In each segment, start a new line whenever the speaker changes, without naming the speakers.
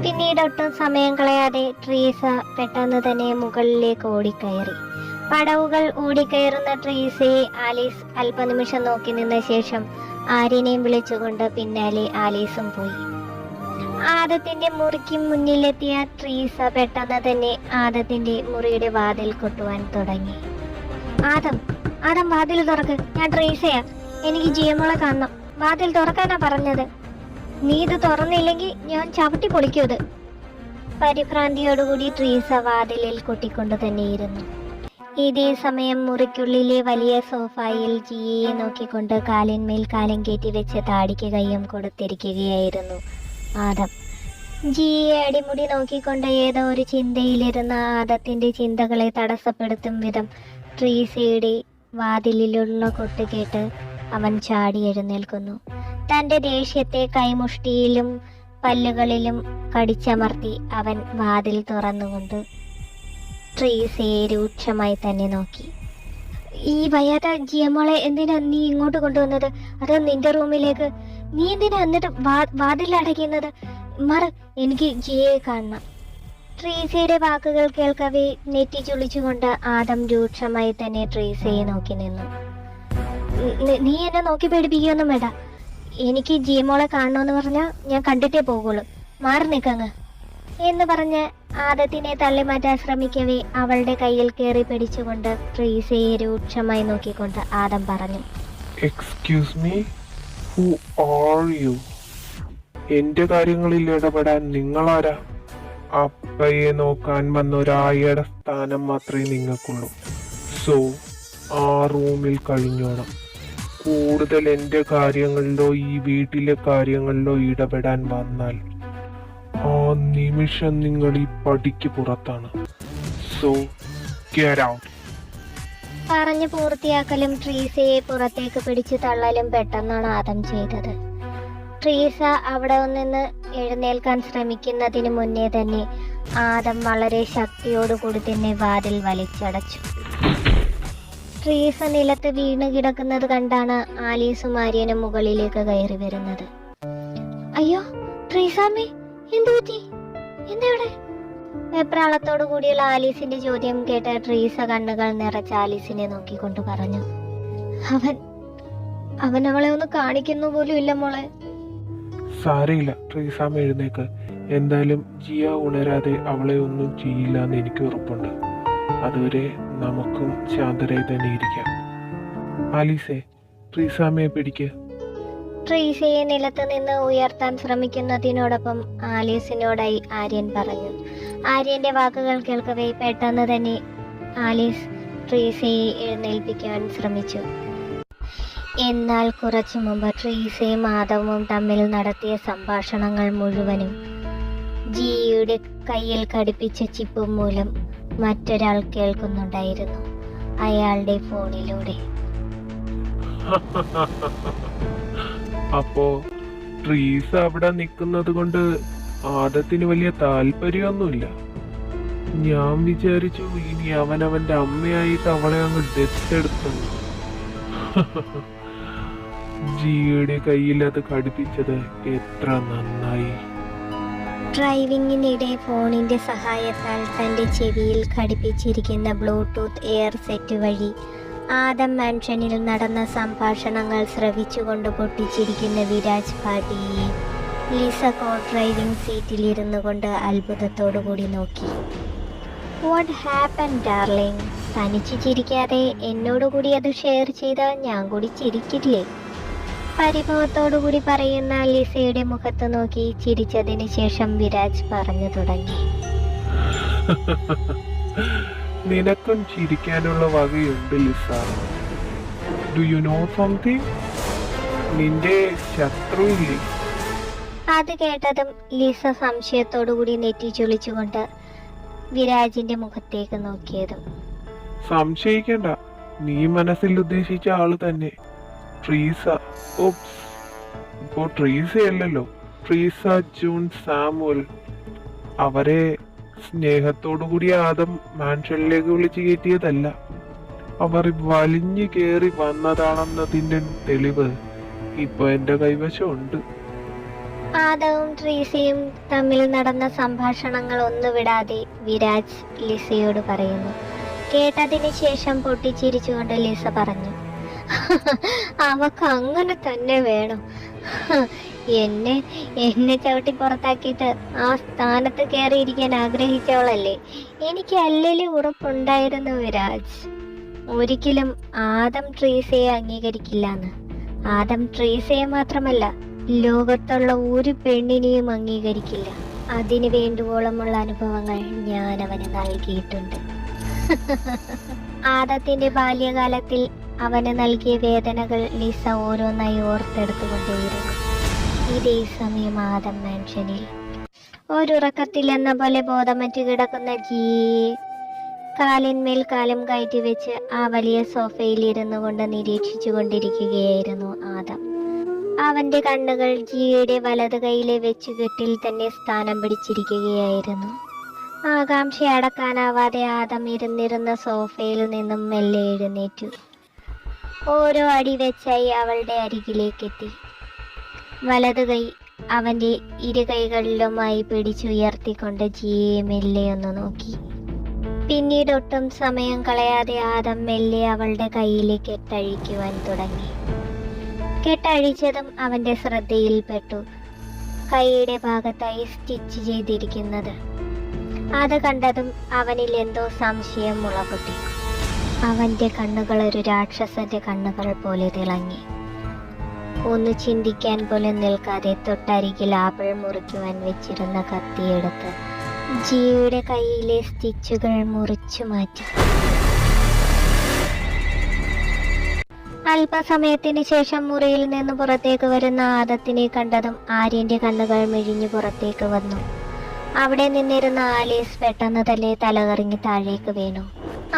പിന്നീട് ഒട്ടും സമയം കളയാതെ ട്രീസ പെട്ടെന്ന് തന്നെ മുകളിലേക്ക് ഓടിക്കയറി. പടവുകൾ ഓടിക്കയറുന്ന ട്രീസയെ ആലീസ് അല്പനിമിഷം നോക്കി നിന്ന ശേഷം ആര്യനെയും വിളിച്ചുകൊണ്ട് പിന്നാലെ ആലീസും പോയി. ആദത്തിന്റെ മുറിക്ക് മുന്നിലെത്തിയ ട്രീസ പെട്ടെന്ന് തന്നെ ആദത്തിന്റെ മുറിയുടെ വാതിൽ കൊട്ടുവാൻ തുടങ്ങി. ആദം വാതിൽ തുറക്ക്, ഞാൻ ട്രീസയാ, എനിക്ക് ജിയമോളെ കാണണം, വാതിൽ തുറക്കാനാ പറഞ്ഞത്, നീ ഇത് തുറന്നില്ലെങ്കിൽ ഞാൻ ചവിട്ടി പൊളിക്കുന്നത്. പരിഭ്രാന്തിയോടുകൂടി ട്രീസ വാതിലിൽ കൊട്ടിക്കൊണ്ട് തന്നെയിരുന്നു. ഇതേ സമയം മുറിക്കുള്ളിലെ വലിയ സോഫായിൽ ജിയയെ നോക്കിക്കൊണ്ട് കാലിന്മേൽ കാലം കയറ്റി വെച്ച് താടിക്ക് കയ്യും കൊടുത്തിരിക്കുകയായിരുന്നു ആദം. ജിയയെ അടിമുടി നോക്കിക്കൊണ്ട് ഏതോ ഒരു ചിന്തയിലിരുന്ന ആദത്തിന്റെ ചിന്തകളെ തടസ്സപ്പെടുത്തും വിധം ട്രീസയുടെ വാതിലിലുള്ള കൊട്ട് കേട്ട് അവൻ ചാടി എഴുന്നേൽക്കുന്നു. തന്റെ ദേഷ്യത്തെ കൈമുഷ്ടിയിലും പല്ലുകളിലും കടിച്ചമർത്തി അവൻ വാതിൽ തുറന്നുകൊണ്ട് ട്രീസയെ രൂക്ഷമായി തന്നെ നോക്കി. ഈ വയ്യാത്ത ജിയമോളെ എന്തിനാ നീ ഇങ്ങോട്ട് കൊണ്ടുവന്നത്? അതോ നിന്റെ റൂമിലേക്ക്? നീ എന്തിനാ എന്നിട്ട് വാതിൽ അടയ്ക്കുന്നത്? മറ, എനിക്ക് ജിയെ കാണണം. ട്രീസയുടെ വാക്കുകൾ കേൾക്കവേ നെറ്റി ചുളിച്ചുകൊണ്ട് ആദം രൂക്ഷമായി തന്നെ ട്രീസയെ നോക്കി നിന്നു. നീ എന്നെ നോക്കി പേടിപ്പിക്കുകയൊന്നും വേണ്ട. എനിക്ക് ജിയമോളെ കാണണമെന്ന് പറഞ്ഞാൽ ഞാൻ കണ്ടിട്ടേ പോകുള്ളൂ. മാറി നിൽക്കങ്ങ് എന്ന് പറഞ്ഞ് ആദത്തിനെ തള്ളി മാറ്റാൻ ശ്രമിക്കവേ അവളുടെ കയ്യിൽ കയറി പിടിച്ചുകൊണ്ട് ട്രീസയെ രൂക്ഷമായി നോക്കിക്കൊണ്ട് ആദം പറഞ്ഞു,
excuse me, who are you? എന്റെ കാര്യങ്ങളിൽ ഇടപെടാൻ നിങ്ങളാരാ? അപ്പയെ നോക്കാൻ വന്ന ഒരായയുടെ സ്ഥാനം മാത്രമേ നിങ്ങൾക്കുള്ളൂ. സോ ആ റൂമിൽ കഴിഞ്ഞോണം. കൂടുതൽ എൻ്റെ കാര്യങ്ങളിലോ ഈ വീട്ടിലെ കാര്യങ്ങളിലോ ഇടപെടാൻ വന്നാൽ ആ നിമിഷം നിങ്ങൾ ഈ പടിക്ക് പുറത്താണ്. So get out.
പറഞ്ഞു പൂർത്തിയാക്കലും ട്രീസയെ പുറത്തേക്ക് പിടിച്ചു തള്ളലും പെട്ടെന്നാണ് ആദം ചെയ്തത്. ട്രീസ അവിടെ നിന്ന് എഴുന്നേൽക്കാൻ ശ്രമിക്കുന്നതിന് മുന്നേ തന്നെ ആദം വളരെ ശക്തിയോടുകൂടി തന്നെ വാതിൽ വലിച്ചടച്ചു. ട്രീസ നിലത്ത് വീണ് കിടക്കുന്നത് കണ്ടാണ് ആലീസും ആര്യനും മുകളിലേക്ക് കയറി വരുന്നത്. അയ്യോ ട്രീസാമ്മേ, എന്തു പറ്റി? എന്തെവിടെ? വെപ്രാളത്തോടു കൂടിയുള്ള ആലീസിന്റെ ചോദ്യം കേട്ട ട്രീസ കണ്ണുകൾ നിറച്ച് ആലീസിനെ നോക്കിക്കൊണ്ട് പറഞ്ഞു, അവൻ അവളെ ഒന്ന് കാണിക്കുന്നു പോലും ഇല്ല മോളെ.
സാരയില്ല ട്രീസാമ്മ, എഴുന്നേക്ക്. എന്തായാലും ജിയ ഉണരാതെ അവളെ ഒന്നും ചെയ്യില്ല എന്ന് എനിക്ക് ഉറപ്പുണ്ട്. അതുവരെ നമുക്കും ശാന്തരായി തന്നെ ഇരിക്കാം. ആലീസേ, ട്രീസാമ്മയെ പിടിക്ക്.
ട്രീസയെ നിലത്ത് നിന്ന് ഉയർത്താൻ ശ്രമിക്കുന്നതിനോടൊപ്പം ആലീസിനോടായി ആര്യൻ പറഞ്ഞു. ആര്യന്റെ വാക്കുകൾ കേൾക്കവേ പെട്ടെന്ന് തന്നെ ആലീസ് ട്രീസയെ എഴുന്നേൽപ്പിക്കാൻ ശ്രമിച്ചു. എന്നാൽ കുറച്ചു മുമ്പ് ട്രീസയും ആദവും തമ്മിൽ നടത്തിയ സംഭാഷണങ്ങൾ മുഴുവനും ജിയുടെ കയ്യിൽ ഘടിപ്പിച്ച ചിപ്പ് മൂലം മറ്റൊരാൾ കേൾക്കുന്നുണ്ടായിരുന്നു, അയാളുടെ ഫോണിലൂടെ.
അപ്പോ ട്രീസ അവിടെ നിൽക്കുന്നത് കൊണ്ട് ആദത്തിന് വലിയ താല്പര്യമൊന്നുമില്ല. ഞാൻ വിചാരിച്ചു ഇനി അവനവന്റെ അമ്മയായിട്ട് അവളെ അങ്ങ് ദത്തെടുത്തു. ജിയുടെ കയ്യിൽ അത് ഘടിപ്പിച്ചത് എത്ര നന്നായി.
ഡ്രൈവിംഗിനിടെ ഫോണിന്റെ സഹായത്താൽ തന്റെ ചെവിയിൽ ഘടിപ്പിച്ചിരിക്കുന്ന ബ്ലൂടൂത്ത് എയർ സെറ്റ് വഴി ആദം മാൻഷനിൽ നടന്ന സംഭാഷണങ്ങൾ ശ്രവിച്ചുകൊണ്ട് പൊട്ടിച്ചിരിക്കുന്ന വിരാജ് ഭാട്ടിയെ ലിസ കോ ഡ്രൈവിംഗ് സീറ്റിലിരുന്നു കൊണ്ട് അത്ഭുതത്തോടുകൂടി നോക്കി. What happen darling? തനിച്ച് ചിരിക്കാതെ എന്നോടുകൂടി അത് ഷെയർ ചെയ്താൽ ഞാൻ കൂടി ചിരിക്കില്ലേ? പരിഭവത്തോടുകൂടി പറയുന്ന ലിസയുടെ മുഖത്ത് നോക്കി ചിരിച്ചതിന് ശേഷം വിരാജ് പറഞ്ഞു തുടങ്ങി,
നിനക്കും ചിരിക്കാനുള്ള വകയുണ്ട് Lisa. Do you know something? നിന്റെ ശത്രുവില്ലേ?
അത് കേട്ടതും ലിസ സംശയത്തോടുകൂടി നെറ്റി ചൊളിച്ചുകൊണ്ട് വിരാജിന്റെ മുഖത്തേക്ക് നോക്കിയതും.
സംശയിക്കണ്ട, നീ മനസ്സിൽ ഉദ്ദേശിച്ച ആള് തന്നെ, ട്രീസ. ഓപ്സ്, ഇപ്പോ ട്രീസയല്ലല്ലോ, ട്രീസ ജൂൺ സാമുവൽ. അവരെ സ്നേഹത്തോടുകൂടി ആദം മാൻഷനിലേക്ക് വിളിച്ചു കയറ്റിയതല്ല, അവർ വലിഞ്ഞു കയറി വന്നതാണെന്നതിന്റെ തെളിവ് ഇപ്പൊ എന്റെ കൈവശമുണ്ട്.
ആദവും ട്രീസയും തമ്മിൽ നടന്ന സംഭാഷണങ്ങൾ ഒന്നുവിടാതെ വിരാജ് ലിസയോട് പറയുന്നു. കേട്ടതിന് ശേഷം പൊട്ടിച്ചിരിച്ചുകൊണ്ട് ലിസ പറഞ്ഞു, അവക്ക് അങ്ങനെ തന്നെ വേണം. എന്നെ ചവിട്ടി പുറത്താക്കിയിട്ട് ആ സ്ഥാനത്ത് കയറിയിരിക്കാൻ ആഗ്രഹിച്ചവളല്ലേ. എനിക്ക് അല്ലേലും ഉറപ്പുണ്ടായിരുന്നു വിരാജ്, ഒരിക്കലും ആദം ട്രീസയെ അംഗീകരിക്കില്ലെന്ന്. ആദം ട്രീസയെ മാത്രമല്ല, ലോകത്തുള്ള ഒരു പെണ്ണിനെയും അംഗീകരിക്കില്ല. അതിനു വേണ്ടുവോളമുള്ള അനുഭവങ്ങൾ ഞാൻ അവന് നൽകിയിട്ടുണ്ട്. ആദത്തിന്റെ ബാല്യകാലത്തിൽ അവന് നൽകിയ വേദനകൾ ലിസ ഓരോന്നായി ഓർത്തെടുത്തുകൊണ്ടേയിരുന്നു. ഇതേ സമയം ആദം മാൻഷനിൽ ഒരുറക്കത്തിൽ എന്ന പോലെ ബോധമറ്റ് കിടക്കുന്ന ജിയെ കാലിന്മേൽ കാലും കയറ്റി വെച്ച് ആ വലിയ സോഫയിൽ ഇരുന്നു കൊണ്ട് നിരീക്ഷിച്ചു കൊണ്ടിരിക്കുകയായിരുന്നു ആദം. അവന്റെ കണ്ണുകൾ ജിയുടെ വലത് കൈയിലെ വെച്ചുകെട്ടിൽ തന്നെ സ്ഥാനം പിടിച്ചിരിക്കുകയായിരുന്നു. ആകാംക്ഷ അടക്കാനാവാതെ ആദം ഇരുന്നിരുന്ന സോഫയിൽ നിന്നും മെല്ലെ എഴുന്നേറ്റു. ഓരോ അടി വെച്ചായി അവളുടെ അരികിലേക്കെത്തി. വലത് കൈ അവന്റെ ഇരു കൈകളിലുമായി പിടിച്ചുയർത്തിക്കൊണ്ട് ജിയെ മെല്ലെ ഒന്ന് നോക്കി. പിന്നീട് ഒട്ടും സമയം കളയാതെ ആദം മെല്ലെ അവളുടെ കയ്യിലെ കെട്ടഴിക്കുവാൻ തുടങ്ങി. കെട്ടഴിച്ചതും അവന്റെ ശ്രദ്ധയിൽപ്പെട്ടു കൈയുടെ ഭാഗത്തായി സ്റ്റിച്ച് ചെയ്തിരിക്കുന്നത്. അത് കണ്ടതും അവനിൽ എന്തോ സംശയം മുളപൊട്ടി. അവന്റെ കണ്ണുകൾ ഒരു രാക്ഷസന്റെ കണ്ണുകൾ പോലെ തിളങ്ങി. ഒന്ന് ചിന്തിക്കാൻ പോലും നിൽക്കാതെ തൊട്ടരികിൽ ആപ്പിൾ മുറിക്കുവാൻ വെച്ചിരുന്ന കത്തിയെടുത്ത് ജിയുടെ കൈയിലെ സ്റ്റിച്ചുകൾ മുറിച്ചു മാറ്റി. അല്പസമയത്തിന് ശേഷം മുറിയിൽ നിന്ന് പുറത്തേക്ക് വരുന്ന ആദത്തിനെ കണ്ടതും ആര്യന്റെ കണ്ണുകൾ മിഴിഞ്ഞു പുറത്തേക്ക് വന്നു. അവിടെ നിന്നിരുന്ന ആലീസ് പെട്ടെന്ന് തന്നെ തലകറങ്ങി താഴേക്ക് വീണു.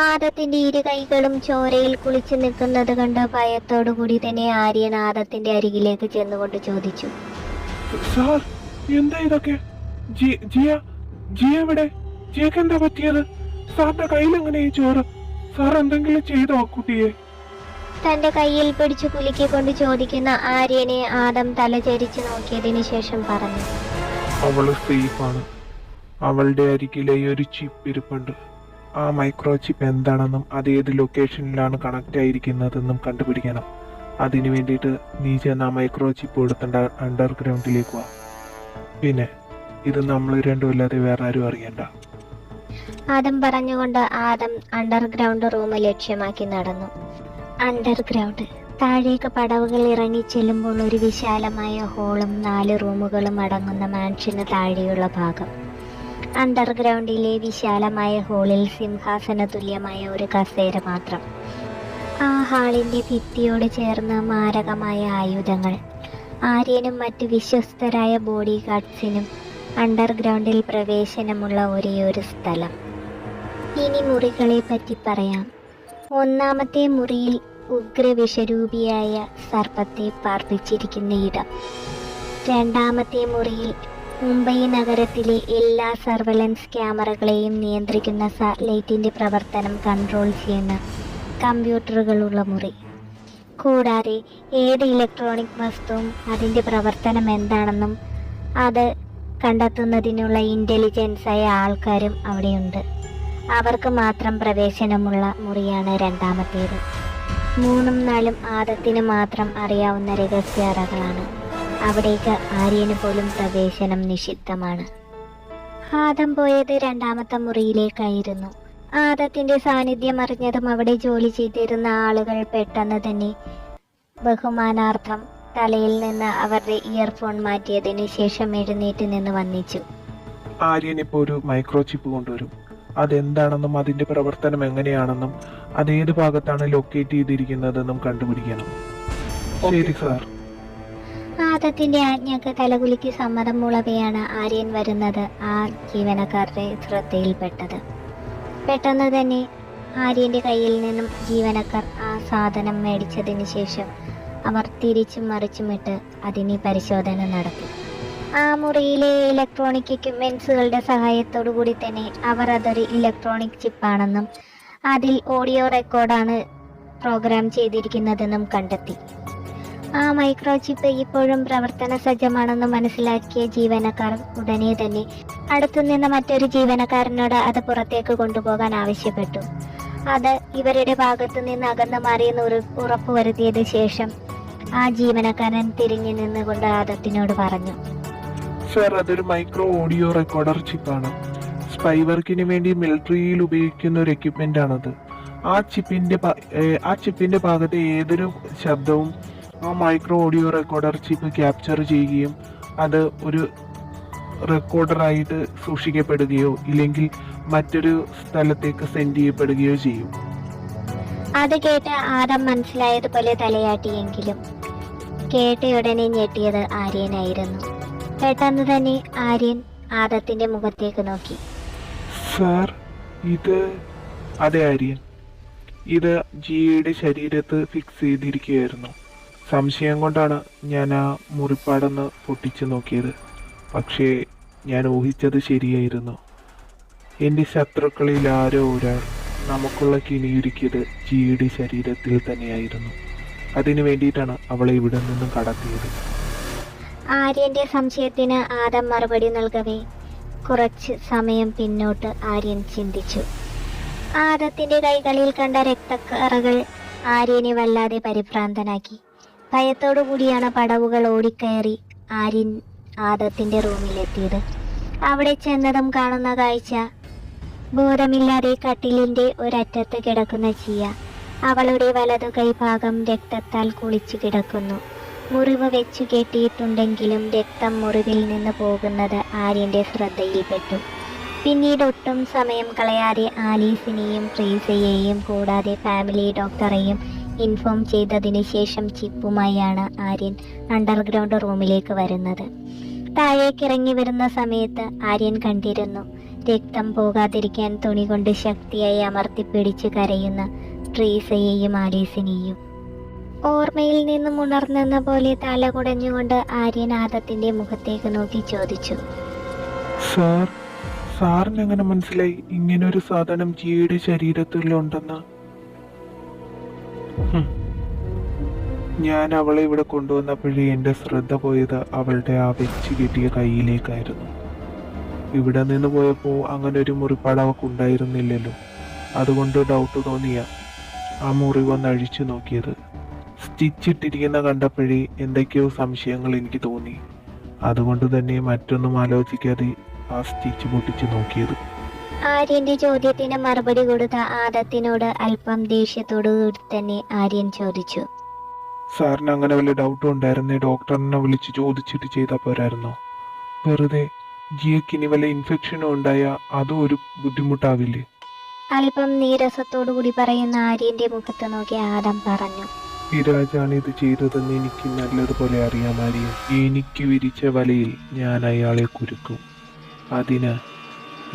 ആദത്തിന്റെ ഇരു കൈകളും ചോരയിൽ കുളിച്ചു നിൽക്കുന്നത് കണ്ട് ഭയത്തോടുകൂടി തന്നെ ആര്യൻ ആദത്തിന്റെ അരികിലേക്ക് ചെന്നുകൊണ്ട് ചോദിച്ചു,
സാർ, എന്താ ഇതൊക്കെ? ജിയക്ക് എന്താ പറ്റിയത്? സാറിന്റെ കയ്യിൽ എങ്ങനെ ഈ ചോറ്? സാർ എന്തെങ്കിലും ചെയ്തോ കുട്ടിയെ?
തന്റെ കയ്യിൽ പിടിച്ചു കുലുക്കിക്കൊണ്ട് ചോദിക്കുന്ന ആര്യനെ ആദം തലചരിച്ചു നോക്കിയതിനു ശേഷം പറഞ്ഞു,
അവള് സേഫാണ്. അവളുടെ അരികിലെ ഒരു ചിപ്പ് ഇരിപ്പുണ്ട്. ആ മൈക്രോ ചിപ്പ് എന്താണെന്നും അത് ഏത് ലൊക്കേഷനിലാണ് കണക്ട് ആയിരിക്കുന്നതെന്നും കണ്ടുപിടിക്കണം. അതിനു വേണ്ടിയിട്ട് നീ ചെന്ന് ആ മൈക്രോ ചിപ്പ് എടുത്തേണ്ട അണ്ടർഗ്രൗണ്ടിലേക്ക് വാ. പിന്നെ ഇത് നമ്മൾ രണ്ടും അല്ലാതെ വേറെ ആരും അറിയണ്ട.
ആദം പറഞ്ഞുകൊണ്ട് ആദം അണ്ടർഗ്രൗണ്ട് റൂം ലക്ഷ്യമാക്കി നടന്നു. അണ്ടർഗ്രൗണ്ട് താഴേക്ക് പടവുകൾ ഇറങ്ങി ചെല്ലുമ്പോൾ ഒരു വിശാലമായ ഹോളും 4 റൂമുകളും അടങ്ങുന്ന മാൻഷന് താഴെയുള്ള ഭാഗം. അണ്ടർഗ്രൗണ്ടിലെ വിശാലമായ ഹോളിൽ സിംഹാസന തുല്യമായ ഒരു കസേര മാത്രം. ആ ഹാളിന്റെ ഭിത്തിയോട് ചേർന്ന് മാരകമായ ആയുധങ്ങൾ. ആര്യനും മറ്റു വിശ്വസ്തരായ ബോഡി ഗാർഡ്സിനും അണ്ടർഗ്രൗണ്ടിൽ പ്രവേശനമുള്ള ഒരേയൊരു സ്ഥലം. ഇനി മുറികളെ പറ്റി പറയാം. 1-ാമത്തെ മുറിയിൽ ഉഗ്രവിഷരൂപിയായ സർപ്പത്തെ പാർപ്പിച്ചിരിക്കുന്ന ഇടം. 2-ാമത്തെ മുറിയിൽ മുംബൈ നഗരത്തിലെ എല്ലാ സർവലൻസ് ക്യാമറകളെയും നിയന്ത്രിക്കുന്ന സാറ്റലൈറ്റിന്റെ പ്രവർത്തനം കൺട്രോൾ ചെയ്യുന്ന കമ്പ്യൂട്ടറുകളുള്ള മുറി. കൂടാതെ ഏത് ഇലക്ട്രോണിക് വസ്തുവും അതിന്റെ പ്രവർത്തനം എന്താണെന്നും അത് കണ്ടെത്തുന്നതിനുള്ള ഇന്റലിജൻസായ ആൾക്കാരും അവിടെയുണ്ട്. അവർക്ക് മാത്രം പ്രവേശനമുള്ള മുറിയാണ് 2-ാമത്തേത്. 3ഉം 4ഉം ആദത്തിന് മാത്രം അറിയാവുന്ന രഹസ്യ അറകളാണ്. അവിടേക്ക് ആര്യന് പോലും പ്രവേശനം നിഷിദ്ധമാണ്. ആദം പോയത് 2-ാമത്തെ മുറിയിലേക്കായിരുന്നു. ആദത്തിന്റെ സാന്നിധ്യം അറിഞ്ഞതും അവിടെ ജോലി ചെയ്തിരുന്ന ആളുകൾ പെട്ടെന്ന് തന്നെ ബഹുമാനാർത്ഥം തലയിൽ നിന്ന് അവരുടെ ഇയർഫോൺ മാറ്റിയതിന് ശേഷം എഴുന്നേറ്റ് നിന്ന് വന്നിച്ചു.
ആര്യൻ ഇപ്പോൾ ഒരു മൈക്രോ ചിപ്പ് കൊണ്ടുവരും. അതെന്താണെന്നും അതിന്റെ പ്രവർത്തനം എങ്ങനെയാണെന്നും അതേത് ഭാഗത്താണ് ലൊക്കേറ്റ് ചെയ്തിരിക്കുന്നതെന്നും കണ്ടുപിടിക്കണം. ശരി സാർ.
ആദം ആദത്തിന്റെ ആജ്ഞക്ക് തലകുലുക്കി സമ്മതം മൂളവെയാണ് ആര്യൻ വരുന്നത് ആ ജീവനക്കാരുടെ ശ്രദ്ധയിൽപ്പെട്ടത്. പെട്ടെന്ന് തന്നെ ആര്യന്റെ കയ്യിൽ നിന്നും ജീവനക്കാർ ആ സാധനം മേടിച്ചതിന് ശേഷം അവർ തിരിച്ചും മറിച്ചുമിട്ട് അതിന് പരിശോധന നടത്തി. ആ മുറിയിലെ ഇലക്ട്രോണിക് എക്യുപ്മെന്റ്സുകളുടെ സഹായത്തോടു കൂടി തന്നെ അവർ അതൊരു ഇലക്ട്രോണിക് ചിപ്പാണെന്നും അതിൽ ഓഡിയോ റെക്കോർഡാണ് പ്രോഗ്രാം ചെയ്തിരിക്കുന്നതെന്നും കണ്ടെത്തി. ആ മൈക്രോ ചിപ്പ് ഇപ്പോഴും പ്രവർത്തന സജ്ജമാണെന്ന് മനസ്സിലാക്കിയ ജീവനക്കാർ ഉടനെ തന്നെ അടുത്തുനിന്ന മറ്റൊരു ജീവനക്കാരനോട് അത് പുറത്തേക്ക് കൊണ്ടുപോകാൻ ആവശ്യപ്പെട്ടു. അത് ഇവരുടെ ഭാഗത്തു നിന്ന് അകന്നു മാറിയെന്ന് ഉറപ്പുവരുത്തിയത് ശേഷം ആ ജീവനക്കാരൻ തിരിഞ്ഞു നിന്നുകൊണ്ട് ആദത്തിനോട് പറഞ്ഞു,
സർ, അതൊരു മൈക്രോ ഓഡിയോ റെക്കോർഡർ ചിപ്പാണ്. സ്പൈ വർക്കിന് വേണ്ടി മിലിറ്ററിയിൽ ഉപയോഗിക്കുന്ന ഒരു എക്യുപ്മെന്റ് ആണത്. ആ ചിപ്പിന്റെ ഭാഗത്തെ ഏതൊരു ശബ്ദവും ആ micro audio recorder chip capture ചെയ്യുകയും അത് ഒരു റെക്കോർഡറായിട്ട് സൂക്ഷിക്കപ്പെടുകയോ ഇല്ലെങ്കിൽ മറ്റൊരു സ്ഥലത്തേക്ക് സെൻഡ് ചെയ്യപ്പെടുകയോ ചെയ്യും.
അത് കേട്ട് ആദം മനസ്സിലായതുപോലെ തലയാട്ടിയെങ്കിലും കേട്ടയുടനെ ഞെട്ടിയത് ആര്യനായിരുന്നു. പെട്ടെന്ന് തന്നെ ആര്യൻ ആദത്തിന്റെ മുഖത്തേക്ക് നോക്കി.
സാർ, അതെ ആര്യൻ, ഇത് ജിയുടെ ശരീരത്ത് ഫിക്സ് ചെയ്തിരിക്കുകയായിരുന്നു. സംശയം കൊണ്ടാണ് ഞാൻ ആ മുറിപ്പാടൊന്ന് പൊട്ടിച്ചു നോക്കിയത്. പക്ഷേ ഞാൻ ഊഹിച്ചത് ശരിയായിരുന്നു. എൻ്റെ ശത്രുക്കളിൽ ആരോ ഒരാൾ നമുക്കുള്ള കിണിയൊരുക്കിയത് ജിയുടെ ശരീരത്തിൽ തന്നെയായിരുന്നു. അതിനു വേണ്ടിയിട്ടാണ് അവളെ ഇവിടെ നിന്നും കടത്തിയത്.
ആര്യന്റെ സംശയത്തിന് ആദം മറുപടി നൽകവേ കുറച്ച് സമയം പിന്നോട്ട് ആര്യൻ ചിന്തിച്ചു. ആദത്തിന്റെ കൈകളിൽ കണ്ട രക്തക്കറകൾ ആര്യനെ വല്ലാതെ പരിഭ്രാന്തനാക്കി. ഭയത്തോടു കൂടിയാണ് പടവുകൾ ഓടിക്കയറി ആര്യൻ ആദത്തിന്റെ റൂമിലെത്തിയത്. അവിടെ ചെന്നതും കാണുന്ന കാഴ്ച ബോധമില്ലാതെ കട്ടിലിന്റെ ഒരറ്റത്ത് കിടക്കുന്ന ജിയ. അവളുടെ വലതു കൈഭാഗം രക്തത്താൽ കുളിച്ചു കിടക്കുന്നു. മുറിവ് വെച്ചു കെട്ടിയിട്ടുണ്ടെങ്കിലും രക്തം മുറിവിൽ നിന്ന് പോകുന്നത് ആര്യന്റെ ശ്രദ്ധയിൽപ്പെട്ടു. പിന്നീട് ഒട്ടും സമയം കളയാതെ ആലീസിനെയും ട്രീസയെയും കൂടാതെ ഫാമിലി ഡോക്ടറെയും ഇൻഫോം ചെയ്തതിന് ശേഷം ചിപ്പുമായാണ് ആര്യൻ അണ്ടർഗ്രൗണ്ട് റൂമിലേക്ക് വരുന്നത്. താഴേക്കിറങ്ങി വരുന്ന സമയത്ത് ആര്യൻ കണ്ടിരുന്നു രക്തം പോകാതിരിക്കാൻ തുണി കൊണ്ട് ശക്തിയായി അമർത്തിപ്പിടിച്ച് കരയുന്ന ട്രീസയെയും ആലീസിനെയും. ഓർമ്മയിൽ നിന്നും ഉണർന്നെന്ന പോലെ തല കുടഞ്ഞുകൊണ്ട് ആര്യൻ ആദത്തിന്റെ മുഖത്തേക്ക് നോക്കി ചോദിച്ചു,
സാറിന് എങ്ങനെ മനസ്സിലായി ഇങ്ങനൊരു സാധനം ജിയുടെ ശരീരത്തിലുണ്ടെന്ന്? ഞാൻ അവളെ ഇവിടെ കൊണ്ടുവന്നപ്പോഴേ എൻ്റെ ശ്രദ്ധ പോയത് അവളുടെ ആ വെച്ച് കിട്ടിയ കൈയിലേക്കായിരുന്നു. ഇവിടെ നിന്ന് പോയപ്പോൾ അങ്ങനെ ഒരു മുറിപ്പാട് അവൾക്കുണ്ടായിരുന്നില്ലല്ലോ. അതുകൊണ്ട് ഡൗട്ട് തോന്നിയ ആ മുറിവൊന്ന് അഴിച്ചു നോക്കിയത്. സ്റ്റിച്ചിട്ടിരിക്കുന്ന കണ്ടപ്പോഴേ എന്തൊക്കെയോ സംശയങ്ങൾ എനിക്ക് തോന്നി. അതുകൊണ്ട് തന്നെ മറ്റൊന്നും ആലോചിക്കാതെ ആ സ്റ്റിച്ച് പൊട്ടിച്ചു നോക്കിയത്.
ആര്യന്റെ ചോദ്യത്തിന് മറുപടി കൊടുത്ത ആദത്തിനോട് അല്പം ദേഷ്യത്തോടു കൂടി തന്നെ ആര്യൻ ചോദിച്ചു,
സാറിന് അങ്ങനെ വല്ല ഡൗട്ടും ഉണ്ടായിരുന്നേ ഡോക്ടറിനെ വിളിച്ച് ചോദിച്ചിട്ട് ചെയ്താൽ പോരായിരുന്നോ? വെറുതെ ജിയക്കിനി വല്ല ഇൻഫെക്ഷനും ഉണ്ടായ അതും ഒരു ബുദ്ധിമുട്ടാവില്ലേ?
അല്പം നീരസത്തോടു കൂടി പറയുന്ന ആര്യന്റെ മുഖത്ത് നോക്കി ആദം പറഞ്ഞു,
വിരാജാണ് ഇത് ചെയ്തതെന്ന് എനിക്ക് നല്ലതുപോലെ അറിയാം ആര്യ. എനിക്ക് വിരിച്ച വലയിൽ ഞാൻ അയാളെ കുരുക്കും. അതിന്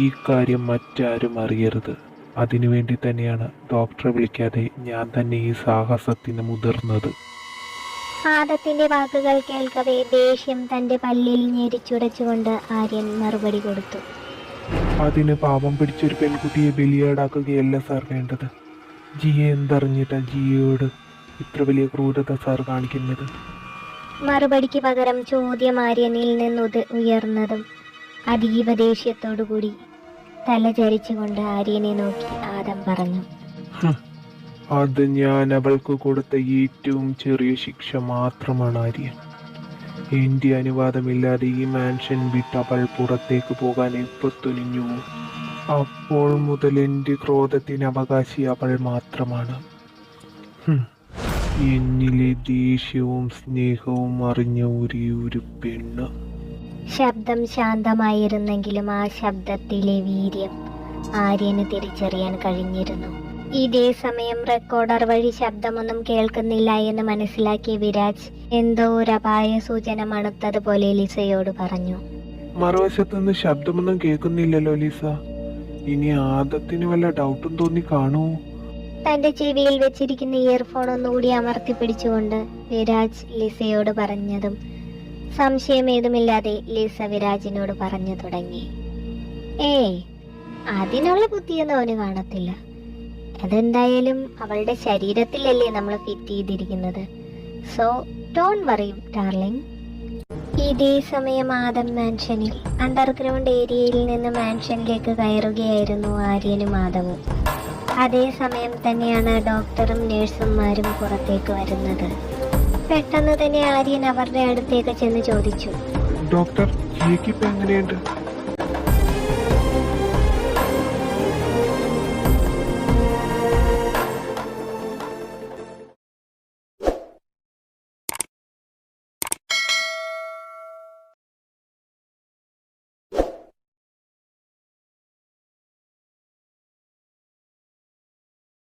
ഈ കാര്യം മറ്റാരും അറിയരുത്. അതിനുവേണ്ടി തന്നെയാണ് ഡോക്ടറെ വിളിക്കാതെ ഞാൻ തന്നെ ഈ സാഹസത്തിന് മുതിർന്നത്.
ആദത്തിന്റെ വാക്കുകൾ കേൾക്കവേ ദേഷ്യം തന്റെ പല്ലിൽ ഞെരിച്ചുടച്ചുകൊണ്ട് ആര്യൻ മറുപടി കൊടുത്തു,
അതിന് പാപം പിടിച്ചൊരു പെൺകുട്ടിയെ ബലിയാടാക്കുകയല്ല സാർ വേണ്ടത്. ജിയെ എന്തറിഞ്ഞിട്ടാ ജിയോട് ഇത്ര വലിയ ക്രൂരത സാർ കാണിക്കുന്നത്?
മറുപടിക്ക് പകരം ചോദ്യം ആര്യനിൽ നിന്ന് ഉയർന്നതും അതീവ ദേഷ്യത്തോടുകൂടി തലചരിച്ചുകൊണ്ട് ആര്യനെ നോക്കി ആദം പറഞ്ഞു,
അത് ഞാൻ അവൾക്ക് കൊടുത്ത ഏറ്റവും ചെറിയ ശിക്ഷ മാത്രമാണ് ആര്യ. എൻ്റെ അനുവാദമില്ലാതെ ഈ മാൻഷൻ വിട്ട് അവൾ പുറത്തേക്ക് പോകാൻ എപ്പോൾ തുനിഞ്ഞു അപ്പോൾ മുതൽ എൻ്റെ ക്രോധത്തിന് അവകാശി അവൾ മാത്രമാണ്. എന്നിലെ ദേഷ്യവും സ്നേഹവും അറിഞ്ഞ ഒരു പെണ്ണ്.
ശബ്ദം ശാന്തമായിരുന്നെങ്കിലും ആ ശബ്ദത്തിലെ വീര്യം ആര്യന് തിരിച്ചറിയാൻ കഴിഞ്ഞിരുന്നു. ഇതേ സമയം റെക്കോർഡർ വഴി ശബ്ദമൊന്നും കേൾക്കുന്നില്ല എന്ന് മനസ്സിലാക്കിയ വിരാജ് എന്തോ ഒരു അപായ സൂചന മണത്തതുപോലെ ലിസയോട് പറഞ്ഞു.
മറുവശത്ത് നിന്ന് ശബ്ദമൊന്നും കേൾക്കുന്നില്ലല്ലോ ലിസ. ഇനി ആദത്തിന് വല്ല ഡൗട്ടും തോന്നി കാണൂ.
തന്റെ ചെവിയിൽ വെച്ചിരിക്കുന്ന ഇയർഫോൺ ഒന്നുകൂടി അമർത്തി പിടിച്ചുകൊണ്ട് വിരാജ് ലിസയോട് പറഞ്ഞതും സംശയമേതുമില്ലാതെ ലിസ വിരാജിനോട് പറഞ്ഞു തുടങ്ങി. ഏയ്, അതിനുള്ള ബുദ്ധിയൊന്നും അവന് കാണത്തില്ല. അതെന്തായാലും അവളുടെ ശരീരത്തിലല്ലേ നമ്മൾ ഫിറ്റ് ചെയ്തിരിക്കുന്നത്. So don't worry darling. ഇതേ സമയം ആദം മാൻഷനിൽ അണ്ടർഗ്രൗണ്ട് ഏരിയയിൽ നിന്ന് മാൻഷനിലേക്ക് കയറുകയായിരുന്നു ആര്യനും ആദവും. അതേസമയം തന്നെയാണ് ഡോക്ടറും നഴ്സുമാരും പുറത്തേക്ക് വരുന്നത്. പെട്ടെന്ന് തന്നെ ആര്യൻ അവരുടെ അടുത്തേക്ക് ചെന്ന് ചോദിച്ചു,
ഡോക്ടർ, ജിക്ക് ഇപ്പൊ എങ്ങനെയുണ്ട്?